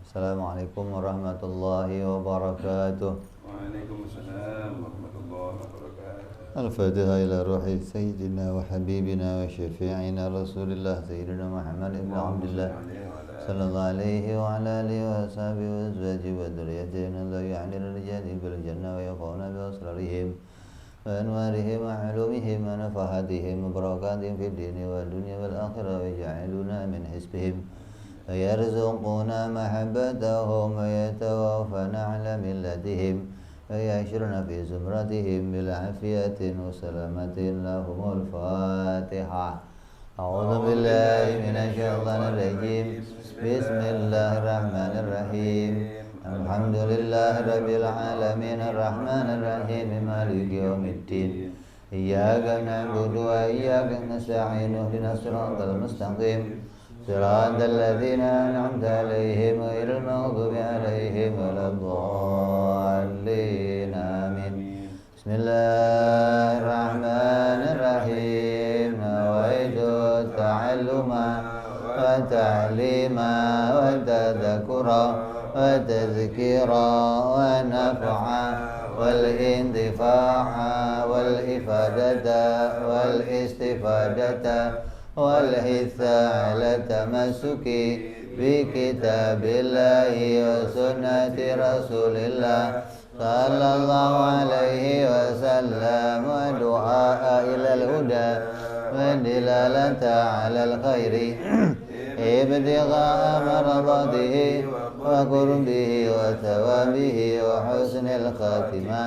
Assalamualaikum warahmatullahi wabarakatuh. Waalaikumsalam warahmatullahi wabarakatuh. Al-Fatiha ila ruhi Sayyidina wa Habibina wa Syafi'ina Rasulillah Sayyidina Muhammad ibn Abdullah Sallallahu alaihi wa ala alihi wa ashabihi wa azwajihi wa dhurriyyatihi la ya'ni rijali bil jannah wa yaqawna bi asrarihim wa anwarihim wa ulumihim wa nafahatihim wa barakatihim fid dini wa dunya wal akhirah wa ja'aluna min hisbihim ويرزقنا محبتهم ويتوفنا على ملتهم ويحشرنا في زمرتهم بالعافية وسلامة لهم الفاتحة. أعوذ بالله من الشيطان الرجيم. بسم الله الرحمن الرحيم. الحمد لله رب العالمين الرحمن الرحيم مالك يوم الدين. إياك نعبد وإياك نستعين اهدنا الصراط المستقيم صراط الذين أنعمت عليهم غير المغضوب عليهم ولا الضالين آمين. بسم الله الرحمن الرحيم. نويت التعلم والتعليم والتذكر والتذكير والنفع والانتفاع والإفادة والاستفادة والحث على التمسك بكتاب الله وسنة رسول الله صلى الله عليه وسلم ودعاء إلى الهدى والدلالة على الخير ابتغاء مرضاته وقربه وثوابه وحسن الخاتمة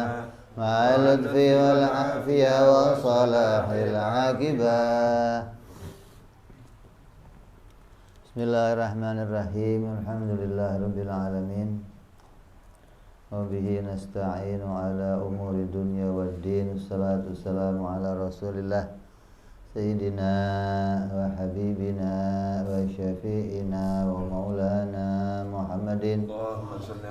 مع اللطف والعافية وصلاح العاقبة. Bismillahirrahmanirrahim. Alhamdulillahirabbil alamin. Wa bihi nasta'inu ala umuri dunya waddin. Wassalatu wassalamu ala Rasulillah Sayyidina wa habibina wa syafi'ina wa maulana Muhammadin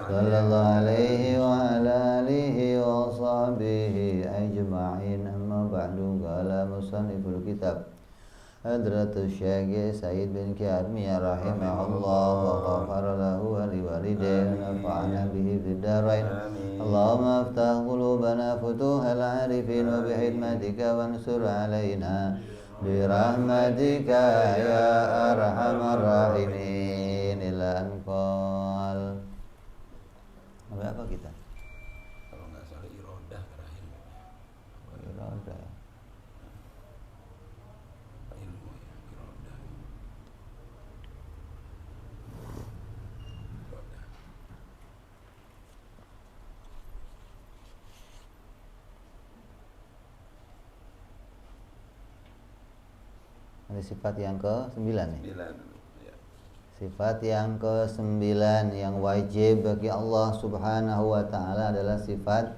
sallallahu alaihi wa ala alihi wa sahbihi ajma'in. Amma ba'du. Qala musanniful kitab Hadratul Syekh Said bin Kiarmiyah rahimahullah wa ghafara lahu wa liwalidayhi wa nafa'ana bihi fid darain. Allahumma aftah qulubana futuhal arifin wa bihikmatika wansur alaina bi rahmatika ya arhamar rahimin. Ila anqal. Apa kita? Kalau nggak salah irodah terakhir. Irodah. Ilmu ya, irodah. Irodah. Ini sifat yang ke-9 nih. 9 ya. Sifat yang ke-9 yang wajib bagi Allah Subhanahu wa ta'ala adalah sifat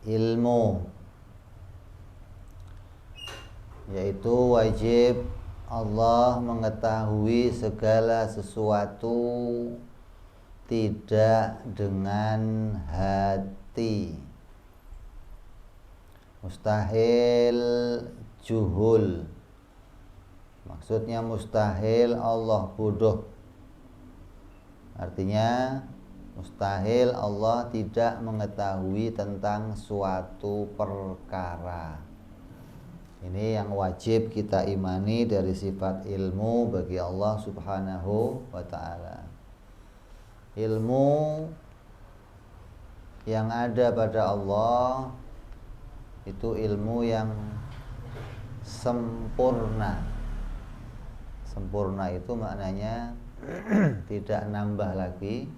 ilmu, yaitu wajib Allah mengetahui segala sesuatu tidak dengan hati. Mustahil juhul. Maksudnya mustahil Allah bodoh. Artinya mustahil Allah tidak mengetahui tentang suatu perkara. Ini yang wajib kita imani dari sifat ilmu bagi Allah Subhanahu wa ta'ala. Ilmu yang ada pada Allah itu ilmu yang sempurna. Sempurna itu maknanya tidak nambah lagi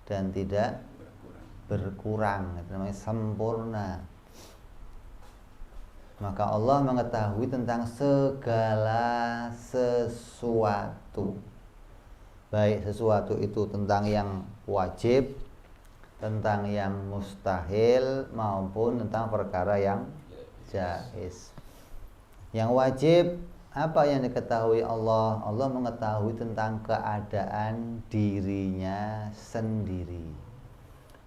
dan tidak berkurang. Itu namanya sempurna. Maka Allah mengetahui tentang segala sesuatu. Baik sesuatu itu tentang yang wajib, tentang yang mustahil, maupun tentang perkara yang jaiz. Yang wajib, apa yang diketahui Allah? Allah mengetahui tentang keadaan dirinya sendiri.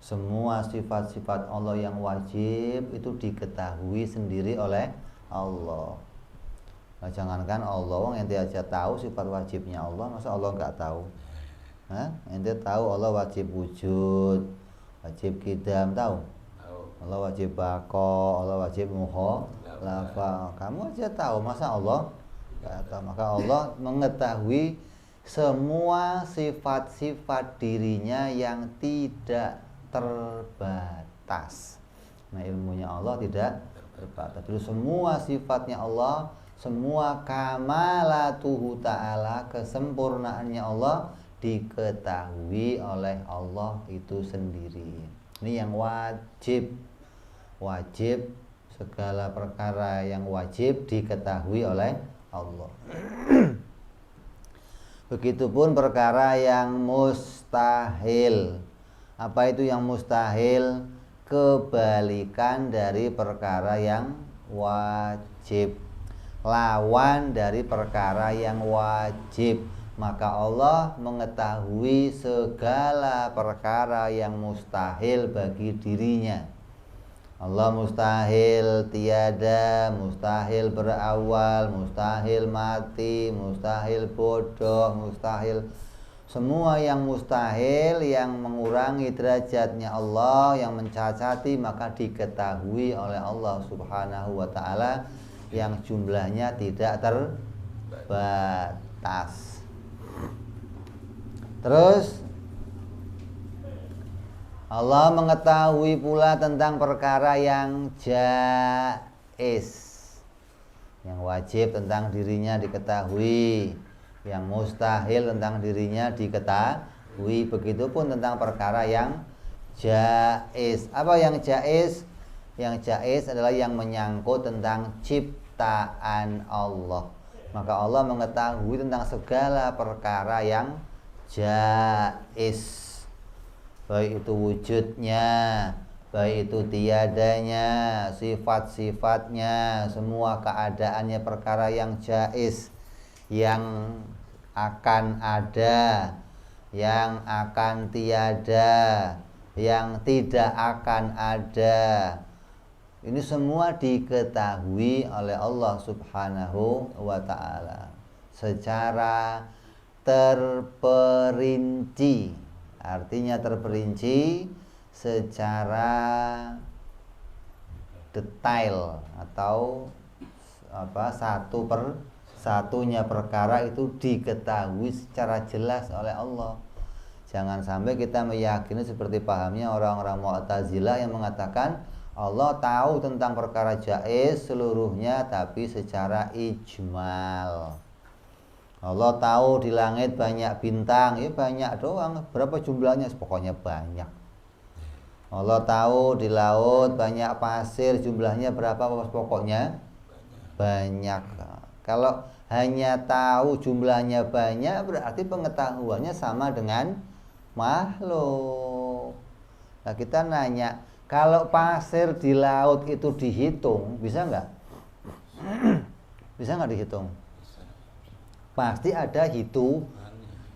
Semua sifat-sifat Allah yang wajib itu diketahui sendiri oleh Allah. Nah, jangankan Allah yang dia aja tahu sifat wajibnya Allah, masa Allah nggak tahu? Ente tahu Allah wajib wujud, wajib qidam, tahu? Tahu. Allah wajib bako, Allah wajib mukhalafah. Kamu aja tahu, masa Allah nggak tahu? Maka Allah mengetahui semua sifat-sifat dirinya yang tidak terbatas. Nah, ilmunya Allah tidak terbatas. Jadi semua sifatnya Allah, semua kamalatuhu ta'ala, kesempurnaannya Allah diketahui oleh Allah itu sendiri. Ini yang wajib. Wajib, segala perkara yang wajib diketahui oleh Allah. Begitupun perkara yang mustahil. Apa itu yang mustahil? Kebalikan dari perkara yang wajib, lawan dari perkara yang wajib. Maka Allah mengetahui segala perkara yang mustahil bagi dirinya. Allah mustahil tiada, mustahil berawal, mustahil mati, mustahil bodoh, mustahil. Semua yang mustahil, yang mengurangi derajatnya Allah, yang mencacati, maka diketahui oleh Allah Subhanahu wa ta'ala, yang jumlahnya tidak terbatas. Terus Allah mengetahui pula tentang perkara yang jaiz, yang wajib tentang dirinya diketahui, yang mustahil tentang dirinya diketahui. Begitupun tentang perkara yang jaiz. Apa yang jaiz? Yang jaiz adalah yang menyangkut tentang ciptaan Allah. Maka Allah mengetahui tentang segala perkara yang jaiz, baik itu wujudnya, baik itu tiadanya, sifat-sifatnya, semua keadaannya perkara yang jaiz, yang akan ada, yang akan tiada, yang tidak akan ada. Ini semua diketahui oleh Allah Subhanahu wa ta'ala secara terperinci. Artinya terperinci secara detail, atau satu per satunya perkara itu diketahui secara jelas oleh Allah. Jangan sampai kita meyakini seperti pahamnya orang-orang Mu'tazilah yang mengatakan Allah tahu tentang perkara jaiz seluruhnya tapi secara ijmal. Allah tahu di langit banyak bintang, ya banyak doang. Berapa jumlahnya? Pokoknya banyak. Allah tahu di laut banyak pasir, jumlahnya berapa? Pokoknya banyak. Kalau hanya tahu jumlahnya banyak, berarti pengetahuannya sama dengan makhluk. Nah, kita nanya, kalau pasir di laut itu dihitung, bisa nggak? Bisa nggak dihitung? Pasti ada hitung.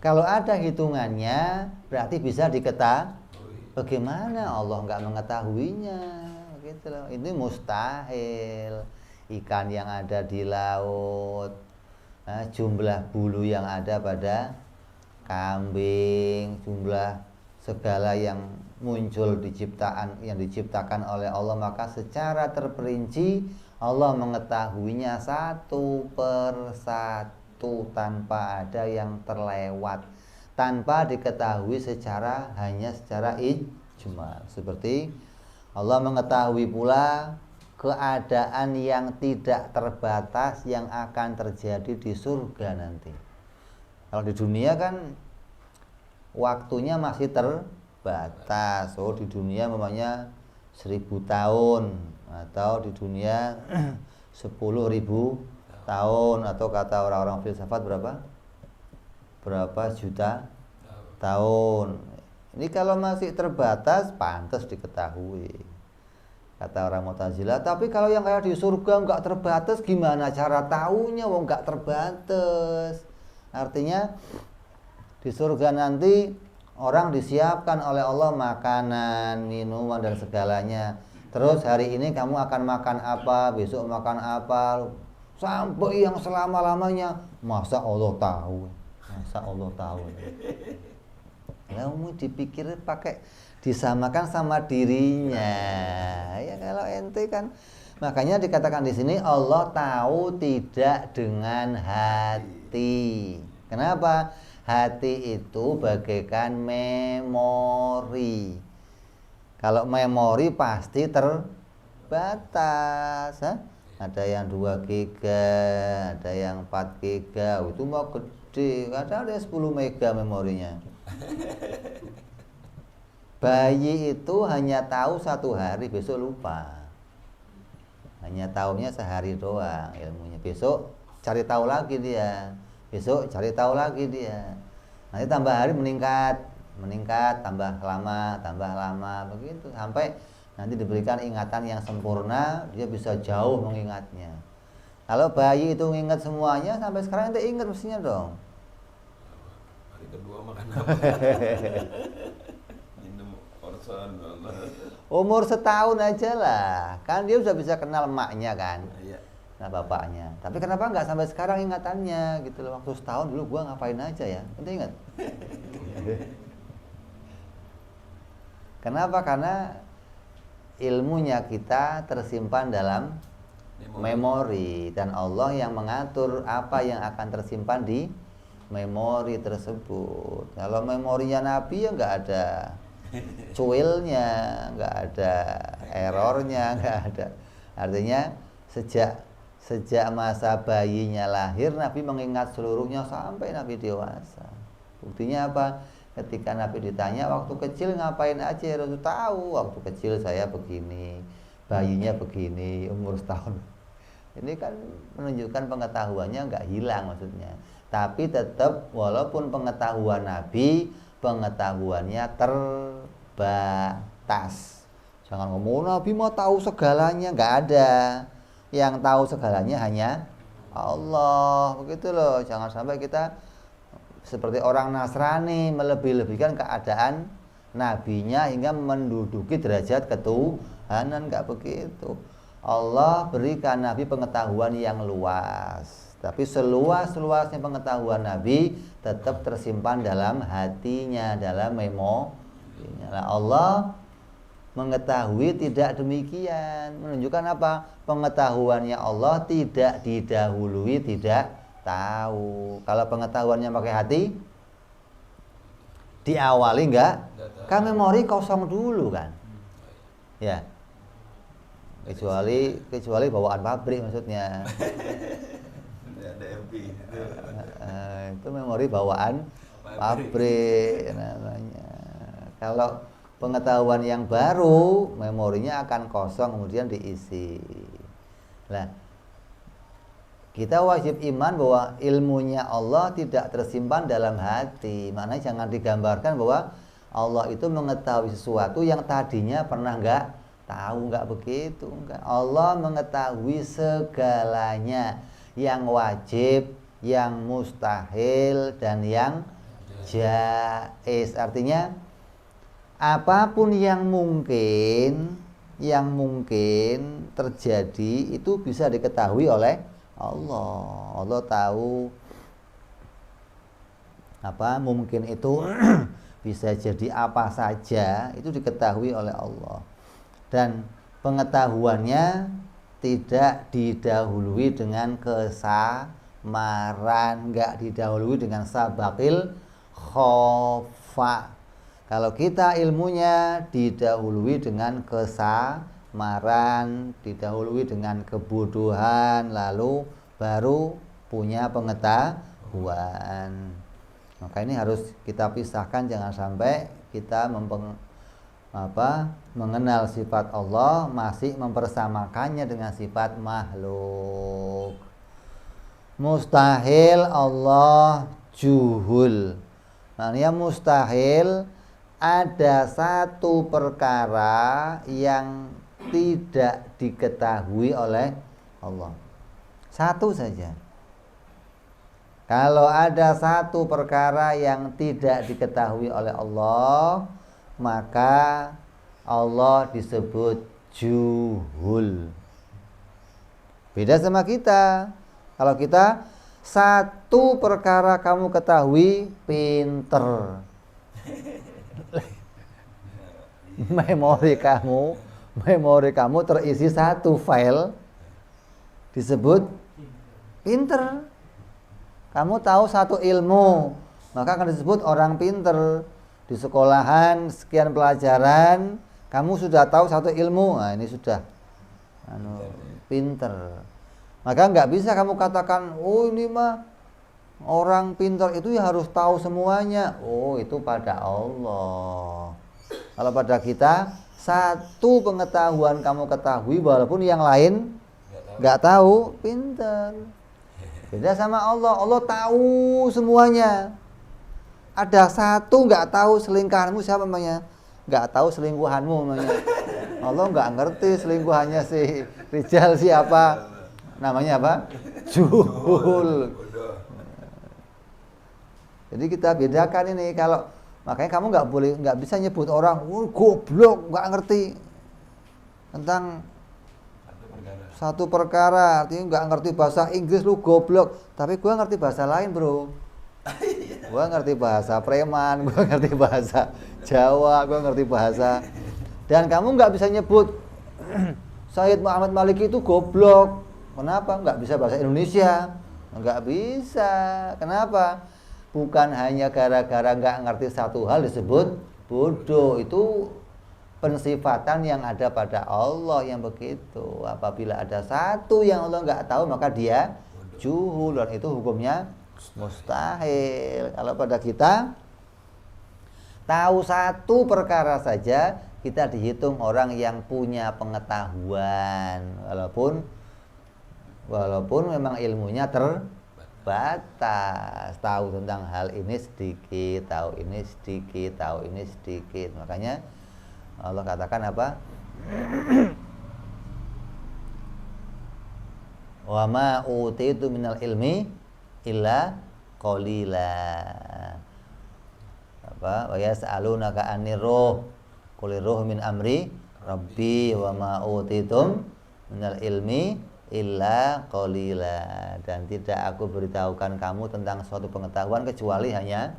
Kalau ada hitungannya, berarti bisa diketahui. Bagaimana Allah nggak mengetahuinya? Gitu loh. Ini mustahil. Ikan yang ada di laut, jumlah bulu yang ada pada kambing, jumlah segala yang muncul yang diciptakan oleh Allah, maka secara terperinci Allah mengetahuinya satu per satu tanpa ada yang terlewat, tanpa diketahui hanya secara ijmal. Seperti Allah mengetahui pula keadaan yang tidak terbatas yang akan terjadi di surga nanti. Kalau di dunia kan waktunya masih terbatas. Oh, di dunia memangnya 1000 tahun, atau di dunia 10.000 tahun, atau kata orang-orang filsafat berapa juta tahun. Ini kalau masih terbatas pantas diketahui, kata orang Mu'tazilah. Tapi kalau yang kayak di surga nggak terbatas, gimana cara taunya? Wong nggak terbatas. Artinya di surga nanti orang disiapkan oleh Allah makanan, minuman dan segalanya. Terus hari ini kamu akan makan apa, besok makan apa, sampai yang selama-lamanya. Masa Allah tahu? Masa Allah tahu? Ilmu dipikir pakai disamakan sama dirinya. Ya kalau ente kan, makanya dikatakan di sini Allah tahu tidak dengan hati. Kenapa? Hati itu bagaikan memori. Kalau memori pasti terbatas. Ada yang 2 giga, ada yang 4 giga, itu mau gede, kadang ada 10 mega memorinya. Bayi itu hanya tahu 1 hari, besok lupa. Hanya tahunya sehari doang ilmunya. Besok cari tahu lagi dia. Besok cari tahu lagi dia. Nanti tambah hari meningkat, tambah lama begitu sampai nanti diberikan ingatan yang sempurna, dia bisa jauh mengingatnya. Kalau bayi itu mengingat semuanya, sampai sekarang ente ingat mestinya dong. Hari kedua makan apa? Minum orson. Umur setahun aja lah, kan dia sudah bisa kenal emaknya kan, Iya. nah bapaknya. Tapi kenapa nggak sampai sekarang ingatannya gitu loh? Waktu setahun dulu gua ngapain aja ya, ente ingat? Kenapa? Karena ilmunya kita tersimpan dalam memori dan Allah yang mengatur apa yang akan tersimpan di memori tersebut. Kalau memorinya Nabi ya nggak ada cuilnya, nggak ada errornya, nggak ada. Artinya sejak masa bayinya lahir Nabi mengingat seluruhnya sampai Nabi dewasa. Buktinya apa? Ketika Nabi ditanya waktu kecil ngapain aja, Rasul tahu waktu kecil saya begini, bayinya begini, umur setahun. Ini kan menunjukkan pengetahuannya nggak hilang maksudnya. Tapi tetap walaupun pengetahuan Nabi, pengetahuannya terbatas. Jangan ngomong Nabi mau tahu segalanya, nggak ada. Yang tahu segalanya hanya Allah, begitu loh. Jangan sampai kita seperti orang Nasrani melebih-lebihkan keadaan nabinya hingga menduduki derajat ketuhanan, nggak begitu. Allah berikan Nabi pengetahuan yang luas, tapi seluas-luasnya pengetahuan Nabi tetap tersimpan dalam hatinya, dalam memorinya. Nah, Allah mengetahui tidak demikian, menunjukkan apa? Pengetahuannya Allah tidak didahului, tidak tahu. Kalau pengetahuannya pakai hati, diawali enggak? Kan memori kosong dulu kan. Ya. Kecuali bawaan pabrik maksudnya. Ada FB. Itu memori bawaan pabrik namanya. Kalau pengetahuan yang baru, memorinya akan kosong kemudian diisi. Nah, kita wajib iman bahwa ilmunya Allah tidak tersimpan dalam hati. Maknanya jangan digambarkan bahwa Allah itu mengetahui sesuatu yang tadinya pernah nggak tahu, nggak begitu. Enggak. Allah mengetahui segalanya, yang wajib, yang mustahil, dan yang jaiz. Artinya apapun yang mungkin terjadi itu bisa diketahui oleh Allah. Allah tahu apa mungkin itu bisa jadi apa saja, itu diketahui oleh Allah. Dan pengetahuannya tidak didahului dengan kesamaran, enggak didahului dengan sabaqil khofa. Kalau kita ilmunya didahului dengan kesamaran, didahului dengan kebodohan, lalu baru punya pengetahuan. Maka ini harus kita pisahkan, jangan sampai kita mengenal sifat Allah masih mempersamakannya dengan sifat makhluk. Mustahil Allah juhul. Maknanya mustahil ada satu perkara yang tidak diketahui oleh Allah. Satu saja. Kalau ada satu perkara yang tidak diketahui oleh Allah, maka Allah disebut juhul. Beda sama kita. Kalau kita satu perkara kamu ketahui, pinter. memori kamu terisi satu file disebut pinter. Kamu tahu satu ilmu, maka akan disebut orang pinter. Di sekolahan sekian pelajaran, kamu sudah tahu satu ilmu, nah ini sudah pinter. Maka nggak bisa kamu katakan, oh ini mah orang pinter itu ya harus tahu semuanya. Oh itu pada Allah. Kalau pada kita, satu pengetahuan kamu ketahui walaupun yang lain nggak tahu, pinter. Beda sama Allah. Allah tahu semuanya. Ada satu nggak tahu selingkuhanmu siapa namanya? Nggak tahu selingkuhanmu namanya. Allah nggak ngerti selingkuhannya si Rijal siapa. Namanya apa? Juhul. Jadi kita bedakan ini. Kalau makanya kamu nggak bisa nyebut orang, goblok, nggak ngerti tentang satu perkara, artinya nggak ngerti bahasa Inggris lu goblok, tapi gue ngerti bahasa lain bro. Gue ngerti bahasa preman, gue ngerti bahasa Jawa, gue ngerti bahasa. Dan kamu nggak bisa nyebut Sayyid Muhammad Maliki itu goblok. Kenapa? Nggak bisa bahasa Indonesia. Nggak bisa. Kenapa? Bukan hanya gara-gara nggak ngerti satu hal disebut bodoh. Itu pensifatan yang ada pada Allah yang begitu. Apabila ada satu yang Allah nggak tahu, maka dia juhul, dan itu hukumnya mustahil. Kalau pada kita tahu satu perkara saja, kita dihitung orang yang punya pengetahuan, walaupun memang ilmunya terbatas. Tahu tentang hal ini sedikit, tahu ini sedikit, tahu ini sedikit. Makanya Allah katakan apa? Wa ma utitu minal ilmi illa qalila. Apa? Wa yas'alunaka 'anir ruh. Qulir ruh min amri rabbi wa ma utitum minal ilmi illa qalila. Dan tidak aku beritahukan kamu tentang suatu pengetahuan kecuali hanya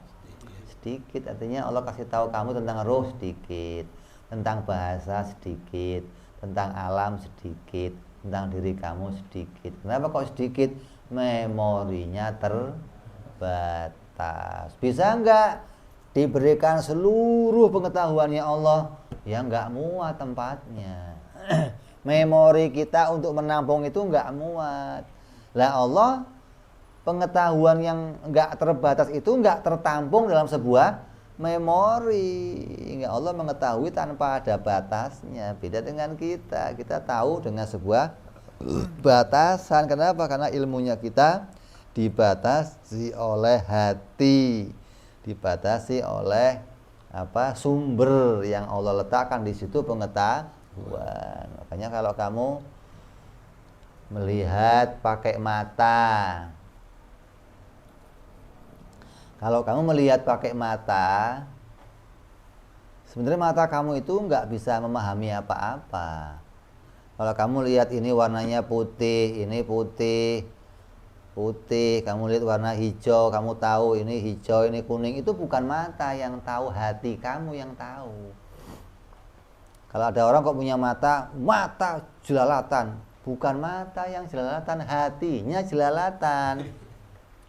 sedikit. Artinya Allah kasih tahu kamu tentang ruh sedikit, tentang bahasa sedikit, tentang alam sedikit, tentang diri kamu sedikit. Kenapa kok sedikit? Memorinya terbatas. Bisa enggak diberikan seluruh pengetahuannya Allah? Ya enggak muat tempatnya. Memori kita untuk menampung itu enggak muat. Lah Allah, pengetahuan yang enggak terbatas itu enggak tertampung dalam sebuah memori. Hingga Allah mengetahui tanpa ada batasnya. Beda dengan kita. Kita tahu dengan sebuah batasan. Kenapa? Karena ilmunya kita dibatasi oleh hati, dibatasi oleh sumber yang Allah letakkan di situ pengetahuan. Makanya kalau kamu melihat pakai mata, sebenarnya mata kamu itu nggak bisa memahami apa-apa. Kalau kamu lihat ini warnanya putih, ini putih, kamu lihat warna hijau, kamu tahu ini hijau, ini kuning, itu bukan mata yang tahu, hati kamu yang tahu. Kalau ada orang kok punya mata jelalatan, bukan mata yang jelalatan, hatinya jelalatan.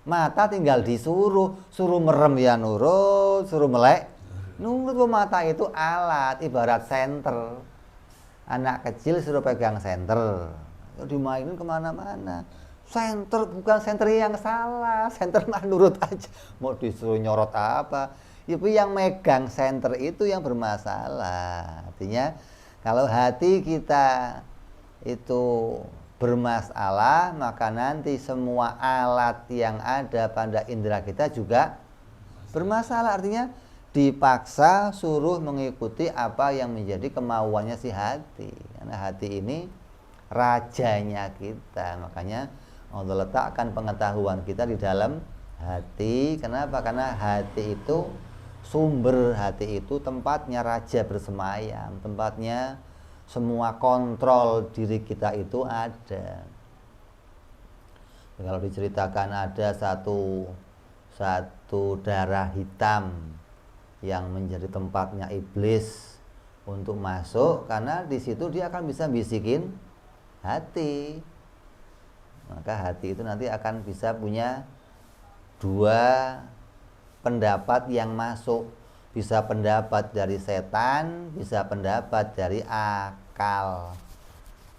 Mata tinggal suruh merem ya nurut, suruh melek nurut. Mata itu alat, ibarat senter. Anak kecil suruh pegang senter, dimainin kemana-mana. Senter bukan senter yang salah, senter mah nurut aja. Mau disuruh nyorot apa? Itu yang megang senter itu yang bermasalah. Artinya kalau hati kita itu bermasalah, maka nanti semua alat yang ada pada indera kita juga bermasalah. Artinya dipaksa suruh mengikuti apa yang menjadi kemauannya si hati. Karena hati ini rajanya kita. Makanya Allah letakkan pengetahuan kita di dalam hati. Kenapa? Karena hati itu, sumber hati itu tempatnya raja bersemayam, tempatnya semua kontrol diri kita itu ada. Kalau diceritakan ada satu darah hitam yang menjadi tempatnya iblis untuk masuk, karena di situ dia akan bisa bisikin hati. Maka hati itu nanti akan bisa punya dua pendapat yang masuk, bisa pendapat dari setan, bisa pendapat dari akal.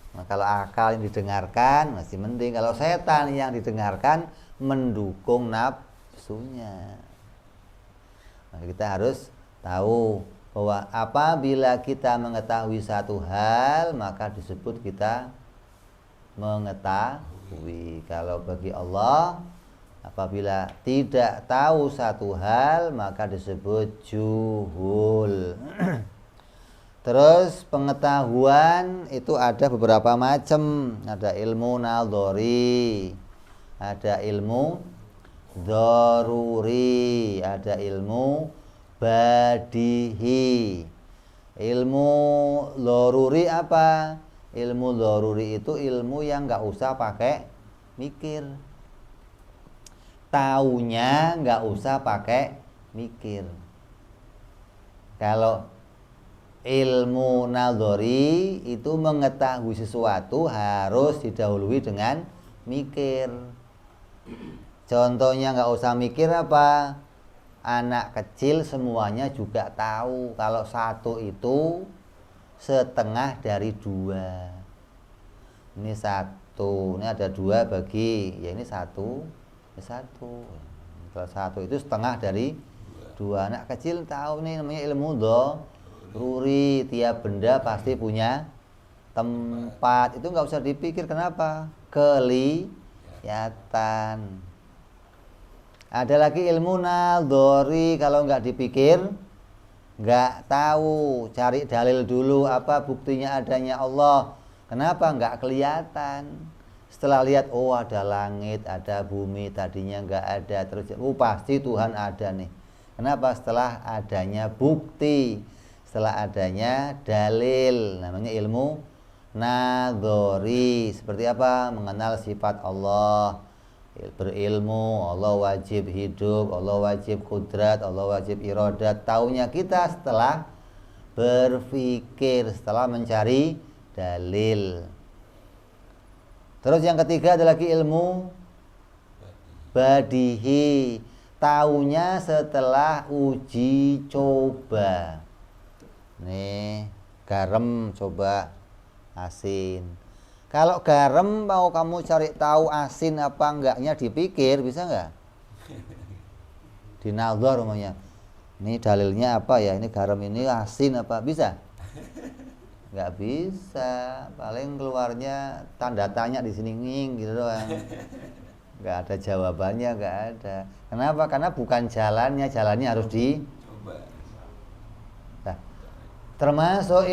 Nah, kalau akal yang didengarkan masih mending, kalau setan yang didengarkan mendukung nafsunya. Nah, kita harus tahu bahwa apabila kita mengetahui satu hal, maka disebut kita mengetahui. Kalau bagi Allah, apabila tidak tahu satu hal, maka disebut juhul. Terus pengetahuan itu ada beberapa macam. Ada ilmu nadhari, ada ilmu daruri, ada ilmu badihi. Ilmu daruri apa? Ilmu daruri itu ilmu yang nggak usah pakai mikir. Taunya nggak usah pakai mikir. Kalau ilmu nadhari itu mengetahui sesuatu harus didahului dengan mikir. Contohnya nggak usah mikir apa? Anak kecil semuanya juga tahu kalau satu itu setengah dari dua. Ini satu, ini ada dua bagi, ya ini satu, ini satu. Kalau satu itu setengah dari dua. Anak kecil tahu nih, namanya ilmu daruri. Tiap benda pasti punya tempat. Itu nggak usah dipikir, kenapa? Kelihatan. Ada lagi ilmu nadhari, kalau nggak dipikir nggak tahu, cari dalil dulu apa buktinya adanya Allah. Kenapa nggak kelihatan? Setelah lihat, oh ada langit, ada bumi, tadinya nggak ada, terus pasti Tuhan ada nih. Kenapa? Setelah adanya bukti, setelah adanya dalil, namanya ilmu nadhari. Seperti apa? Mengenal sifat Allah, berilmu Allah wajib hidup, Allah wajib kudrat, Allah wajib iradat. Taunya kita setelah berpikir, setelah mencari dalil. Terus yang ketiga ada lagi ilmu badihi. Taunya setelah uji coba. Nih, garam coba asin. Kalau garam mau kamu cari tahu asin apa enggaknya dipikir, bisa enggak? Dinadhar umumnya. Ini dalilnya apa ya? Ini garam ini asin apa? Bisa? Enggak bisa. Paling keluarnya tanda tanya di sini nging gitu doang. Enggak ada jawabannya, enggak ada. Kenapa? Karena bukan jalannya, jalannya harus dicoba. Nah, termasuk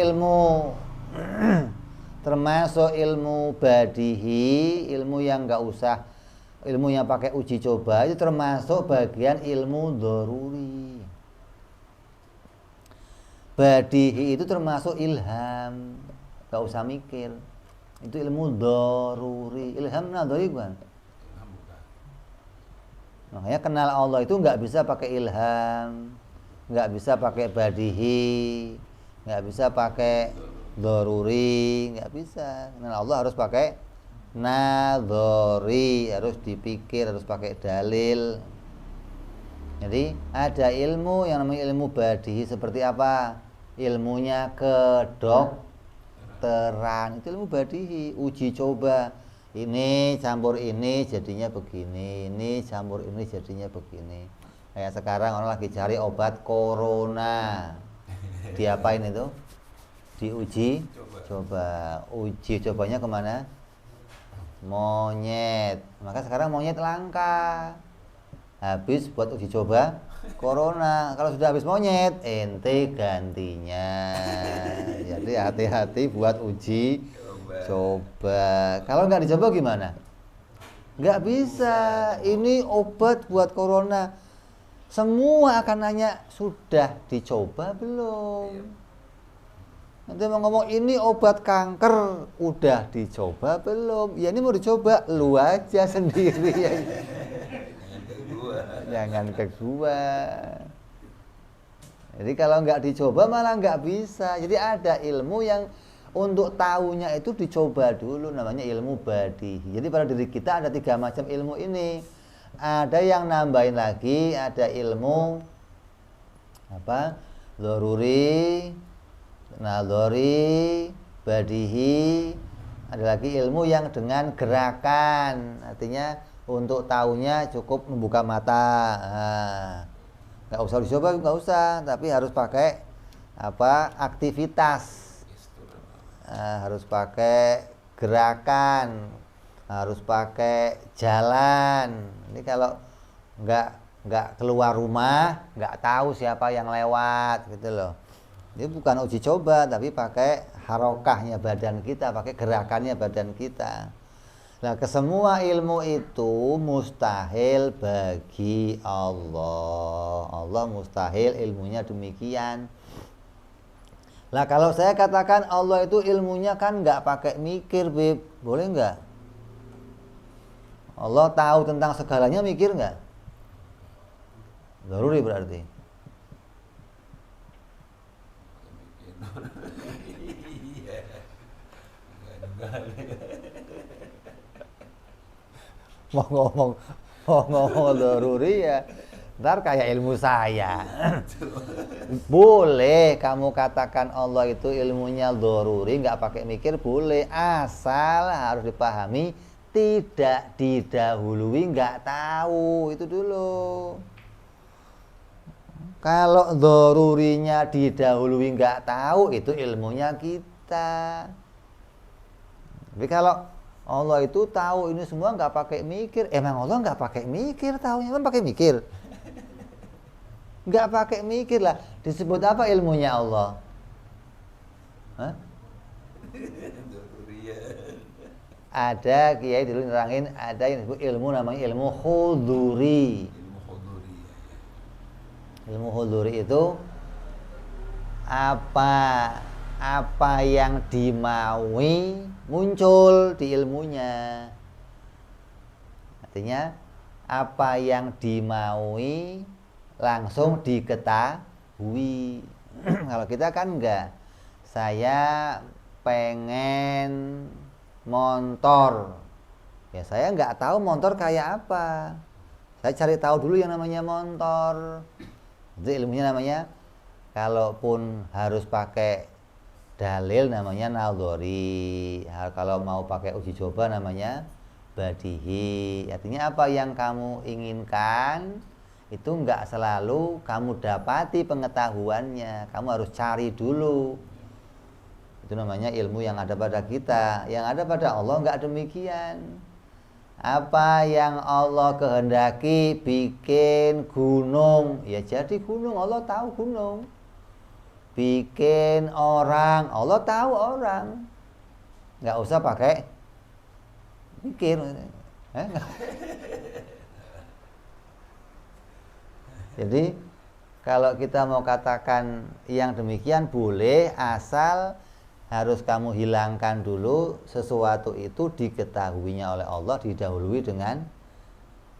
ilmu badihi, ilmu yang nggak usah, ilmu yang pakai uji coba, itu termasuk bagian ilmu daruri. Badihi itu termasuk ilham, nggak usah mikir, itu ilmu daruri. Ilham nadhari kan? Makanya kenal Allah itu nggak bisa pakai ilham, nggak bisa pakai badihi, nggak bisa pakai daruri, nggak bisa. Karena Allah harus pakai nadhari, harus dipikir, harus pakai dalil. Jadi ada ilmu yang namanya ilmu badihi. Seperti apa? Ilmunya kedokteran, itu ilmu badihi. Uji coba, ini campur ini jadinya begini, ini campur ini jadinya begini. Kayak sekarang orang lagi cari obat corona, diapain itu? Diuji coba. Uji cobanya kemana? Monyet. Maka sekarang monyet langka, habis buat uji coba corona. Kalau sudah habis monyet, ente gantinya. Jadi hati-hati buat uji coba. Kalau nggak dicoba gimana? Nggak bisa. Ini obat buat corona, semua akan nanya, sudah dicoba belum? Nanti mau ngomong ini obat kanker, udah dicoba belum? Ya ini mau dicoba, lu aja sendiri ya. Jangan ke gua. Jadi kalau nggak dicoba malah nggak bisa. Jadi ada ilmu yang untuk tahunya itu dicoba dulu, namanya ilmu badihi. Jadi pada diri kita ada 3 macam ilmu ini. Ada yang nambahin lagi, ada ilmu apa? Dzaruri, nadzori, badihi. Ada lagi ilmu yang dengan gerakan. Artinya untuk tahunya cukup membuka mata. Nggak usah dicoba, nggak usah, tapi harus pakai apa? Aktivitas. Harus pakai gerakan, harus pakai jalan. Ini kalau nggak keluar rumah, nggak tahu siapa yang lewat gitu loh. Ini bukan uji coba, tapi pakai harokahnya badan kita, pakai gerakannya badan kita. Nah, kesemua ilmu itu mustahil bagi Allah. Allah mustahil ilmunya demikian. Nah, kalau saya katakan Allah itu ilmunya kan nggak pakai mikir, Bib, boleh nggak? Allah tahu tentang segalanya, mikir nggak? Zaruri berarti. Mau ngomong zaruri ya, ntar kayak ilmu saya. Boleh kamu katakan Allah itu ilmunya dzaruri, nggak pakai mikir, boleh, asal harus dipahami tidak didahului nggak tahu, itu dulu. Kalau dzarurinya didahului nggak tahu, itu ilmunya kita. Tapi kalau Allah itu tahu ini semua nggak pakai mikir, emang Allah nggak pakai mikir, tahunya kan pakai mikir. Nggak pakai mikir lah, disebut apa ilmunya Allah? Hah? Ada kiai dulu nerangin, ada yang disebut ilmu namanya ilmu huduri. Ilmu huduri itu apa yang dimaui muncul di ilmunya. Artinya apa yang dimaui langsung diketahui. Kalau kita kan enggak. Saya pengen motor. Ya saya enggak tahu motor kayak apa. Saya cari tahu dulu yang namanya motor. Itu ilmunya namanya, kalaupun harus pakai dalil namanya nadzori. Kalau mau pakai uji coba namanya badihi. Artinya apa yang kamu inginkan itu enggak selalu kamu dapati pengetahuannya, kamu harus cari dulu. Itu namanya ilmu yang ada pada kita. Yang ada pada Allah enggak demikian. Apa yang Allah kehendaki bikin gunung, ya jadi gunung, Allah tahu gunung. Bikin orang, Allah tahu orang. Enggak usah pakai mikir. Jadi kalau kita mau katakan yang demikian boleh, asal harus kamu hilangkan dulu sesuatu itu diketahuinya oleh Allah, didahului dengan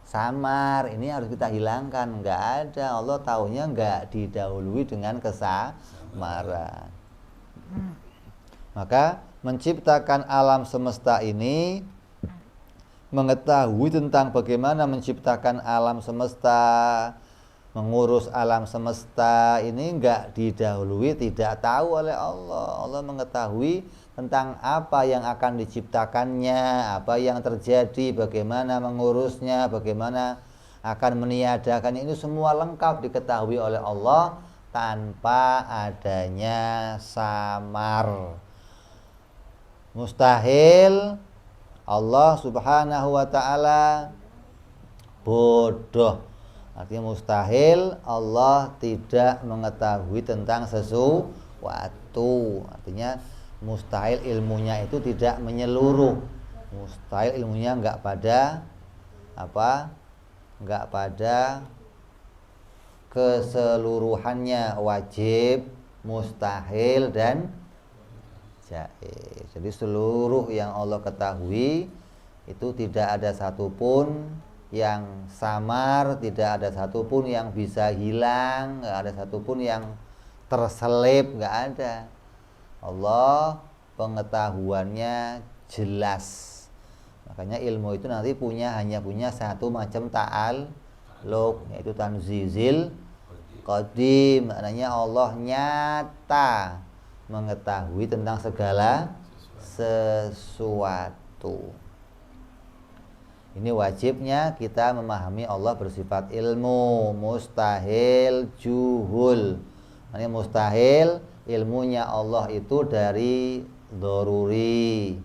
samar. Ini harus kita hilangkan. Enggak ada, Allah tahunya enggak didahului dengan kesamaran. Maka menciptakan alam semesta ini, mengetahui tentang bagaimana menciptakan alam semesta, mengurus alam semesta ini enggak didahului, tidak tahu oleh Allah. Allah mengetahui tentang apa yang akan diciptakannya, apa yang terjadi, bagaimana mengurusnya, bagaimana akan meniadakan. Ini semua lengkap diketahui oleh Allah tanpa adanya samar. Mustahil Allah Subhanahu wa ta'ala bodoh. Artinya mustahil Allah tidak mengetahui tentang sesuatu. Artinya mustahil ilmunya itu tidak menyeluruh. Mustahil ilmunya enggak pada apa? Enggak pada keseluruhannya, wajib, mustahil dan jaiz. Jadi seluruh yang Allah ketahui itu tidak ada satupun yang samar, tidak ada satupun yang bisa hilang, nggak ada satupun yang terselip, nggak ada. Allah pengetahuannya jelas. Makanya ilmu itu nanti hanya punya satu macam ta'alluq, yaitu tanzizil qadim. Maknanya Allah nyata mengetahui tentang segala sesuatu. Ini wajibnya kita memahami Allah bersifat ilmu, mustahil juhul. Maknanya mustahil ilmunya Allah itu dari doruri,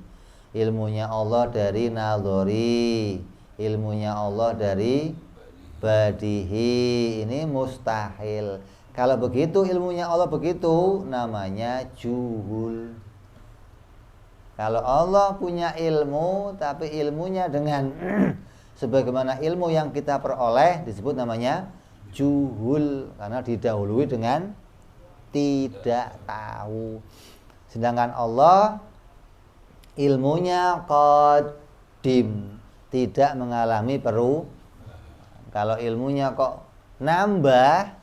ilmunya Allah dari nadhari, ilmunya Allah dari badihi. Ini mustahil. Kalau begitu ilmunya Allah begitu, namanya juhul. Kalau Allah punya ilmu, tapi ilmunya dengan sebagaimana ilmu yang kita peroleh, disebut namanya juhul, karena didahului dengan tidak tahu. Sedangkan Allah ilmunya qadim, tidak mengalami perubahan. Kalau ilmunya kok nambah,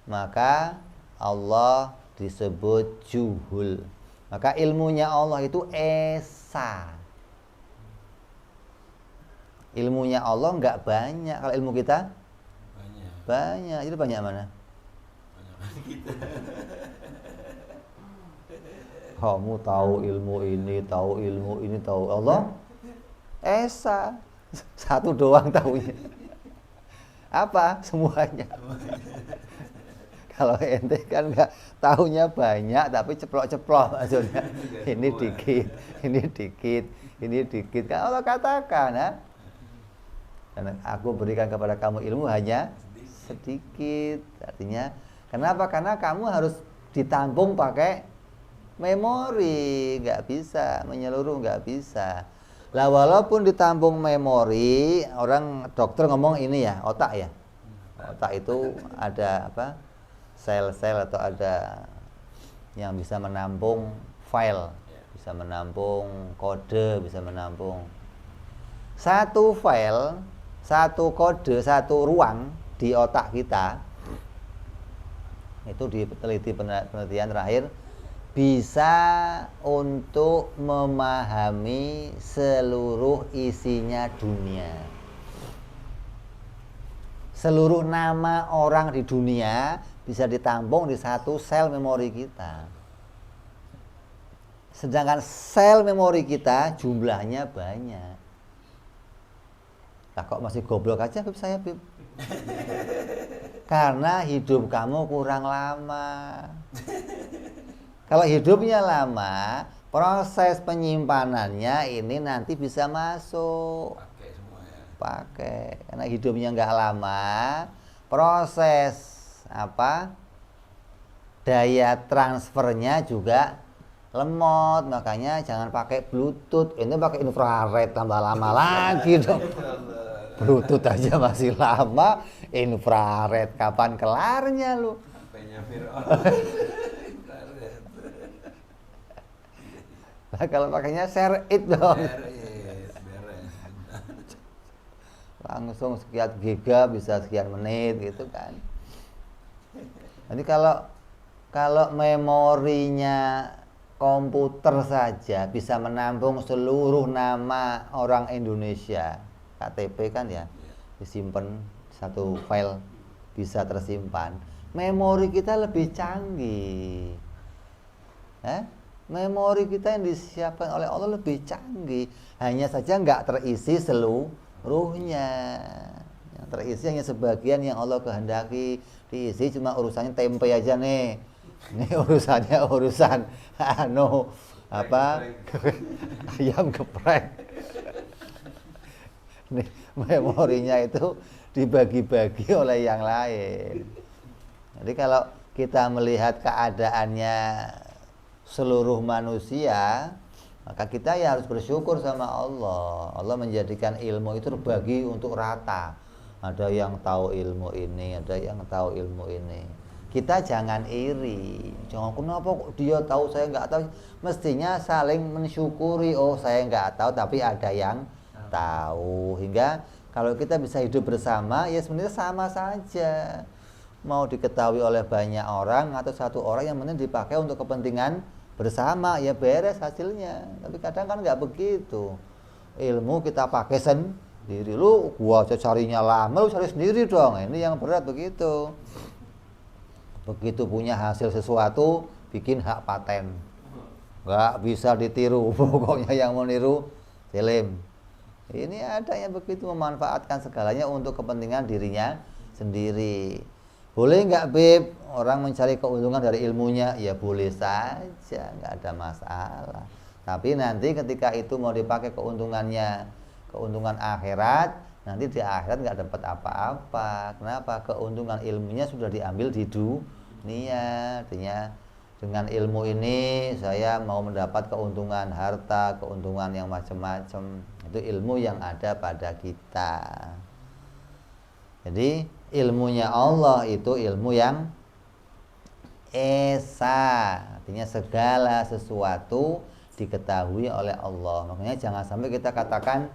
maka Allah disebut juhul. Maka ilmunya Allah itu esa. Ilmunya Allah enggak banyak. Kalau ilmu kita banyak. Itu banyak mana? Banyak kita. Kamu tahu ilmu ini, tahu ilmu ini, tahu Allah esa. Satu doang tahunya. Apa? Semuanya. Kalau ente kan enggak tahunya banyak tapi ceplok-ceplok maksudnya. Ini dikit, ini dikit, ini dikit. Kan Allah katakan, ya. Dan aku berikan kepada kamu ilmu hanya sedikit. Artinya, kenapa? Karena kamu harus ditampung pakai memori, nggak bisa menyeluruh, nggak bisa. Lah walaupun ditampung memori, orang dokter ngomong ini ya, otak ya. Otak itu ada apa? Sel-sel atau ada yang bisa menampung file, bisa menampung kode, bisa menampung satu file, satu kode, satu ruang di otak kita. Itu diteliti penelitian terakhir bisa untuk memahami seluruh isinya dunia. Seluruh nama orang di dunia bisa ditampung di satu sel memori kita. Sedangkan sel memori kita jumlahnya banyak. Lah kok masih goblok aja Bib saya Bib? Karena hidup kamu kurang lama. Kalau hidupnya lama, proses penyimpanannya ini nanti bisa masuk. Pakai semua ya. Pakai. Karena hidupnya nggak lama, proses daya transfernya juga lemot. Makanya jangan pakai Bluetooth, ini pakai infrared, tambah lama lagi dong. Bluetooth aja masih lama, infrared kapan kelarnya lu? HP-nya Fir'aun. Nah, kalau pakainya share it dong. Beres. Langsung sekian giga bisa sekian menit gitu kan. Nanti kalau memorinya komputer saja bisa menampung seluruh nama orang Indonesia, KTP kan ya, disimpan satu file bisa tersimpan. Memori kita lebih canggih. Memori kita yang disiapkan oleh Allah lebih canggih. Hanya saja nggak terisi seluruhnya. Yang terisi hanya sebagian yang Allah kehendaki diisi, cuma urusannya tempe aja nih. Ini urusannya urusan ayam geprek. Nih, memorinya itu dibagi-bagi oleh yang lain. Jadi kalau kita melihat keadaannya seluruh manusia, maka kita ya harus bersyukur sama Allah. Allah menjadikan ilmu itu terbagi untuk rata. Ada yang tahu ilmu ini, ada yang tahu ilmu ini. Kita jangan iri. Jangan kenapa kok dia tahu saya nggak tahu. Mestinya saling mensyukuri. Oh saya nggak tahu tapi ada yang tahu. Hingga Kalau kita bisa hidup bersama, ya sebenarnya sama saja. Mau diketahui oleh banyak orang atau satu orang, yang penting dipakai untuk kepentingan bersama, ya beres hasilnya. Tapi kadang kan nggak begitu. Ilmu kita pakai sendiri. Lu gua aja carinya lama, lu cari sendiri dong. Ini yang berat begitu. Begitu punya hasil sesuatu, bikin hak paten. Nggak bisa ditiru. Pokoknya yang mau niru, selim. Ini ada yang begitu, memanfaatkan segalanya untuk kepentingan dirinya sendiri. Boleh nggak Beb orang mencari keuntungan dari ilmunya? Ya boleh saja, nggak ada masalah. Tapi nanti ketika itu mau dipakai keuntungannya, keuntungan akhirat, nanti di akhirat nggak dapat apa-apa. Kenapa? Keuntungan ilmunya sudah diambil di dunia. Artinya dengan ilmu ini saya mau mendapat keuntungan harta, keuntungan yang macam-macam. Itu ilmu yang ada pada kita. Jadi ilmunya Allah itu ilmu yang esa, artinya segala sesuatu diketahui oleh Allah. Makanya jangan sampai kita katakan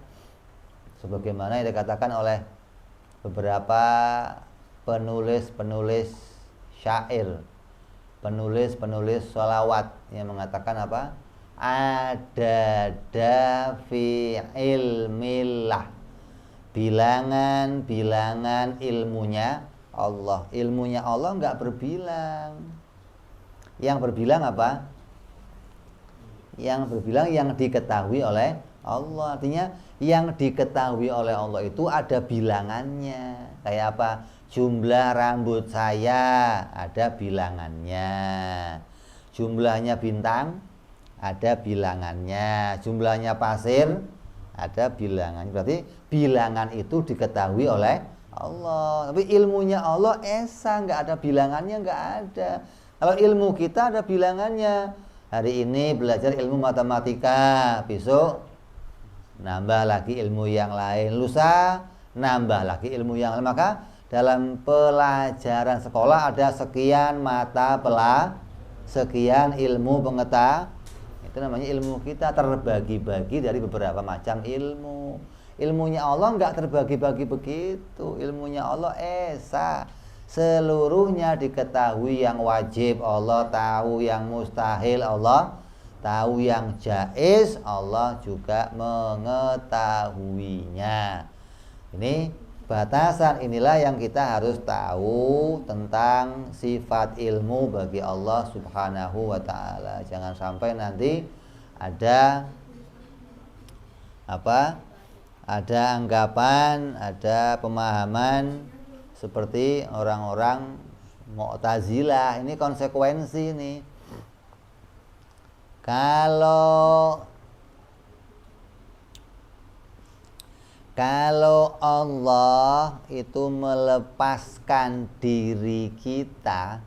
sebagaimana yang dikatakan oleh beberapa penulis syair, penulis sholawat, yang mengatakan apa? Ada fi ilmillah, bilangan ilmunya Allah. Ilmunya Allah enggak berbilang. Yang berbilang apa? Yang berbilang yang diketahui oleh Allah. Artinya yang diketahui oleh Allah itu ada bilangannya. Kayak apa? Jumlah rambut saya ada bilangannya. Jumlahnya bintang ada bilangannya. Jumlahnya pasir ada bilangannya. Berarti bilangan itu diketahui oleh Allah. Tapi ilmunya Allah esa, nggak ada bilangannya, nggak ada. Kalau ilmu kita ada bilangannya. Hari ini belajar ilmu matematika, besok nambah lagi ilmu yang lain, lusa nambah lagi ilmu yang lain. Maka dalam pelajaran sekolah ada sekian mata sekian ilmu pengetahuan. Itu namanya ilmu kita terbagi-bagi dari beberapa macam ilmu. Ilmunya Allah enggak terbagi-bagi begitu. Ilmunya Allah esa, seluruhnya diketahui. Yang wajib Allah tahu, yang mustahil Allah tahu, yang jaiz Allah juga mengetahuinya. Ini batasan, inilah yang kita harus tahu tentang sifat ilmu bagi Allah Subhanahu wa ta'ala. Jangan sampai nanti ada ada anggapan, ada pemahaman seperti orang-orang Mu'tazilah. Ini konsekuensi nih. Kalau Allah itu melepaskan diri kita,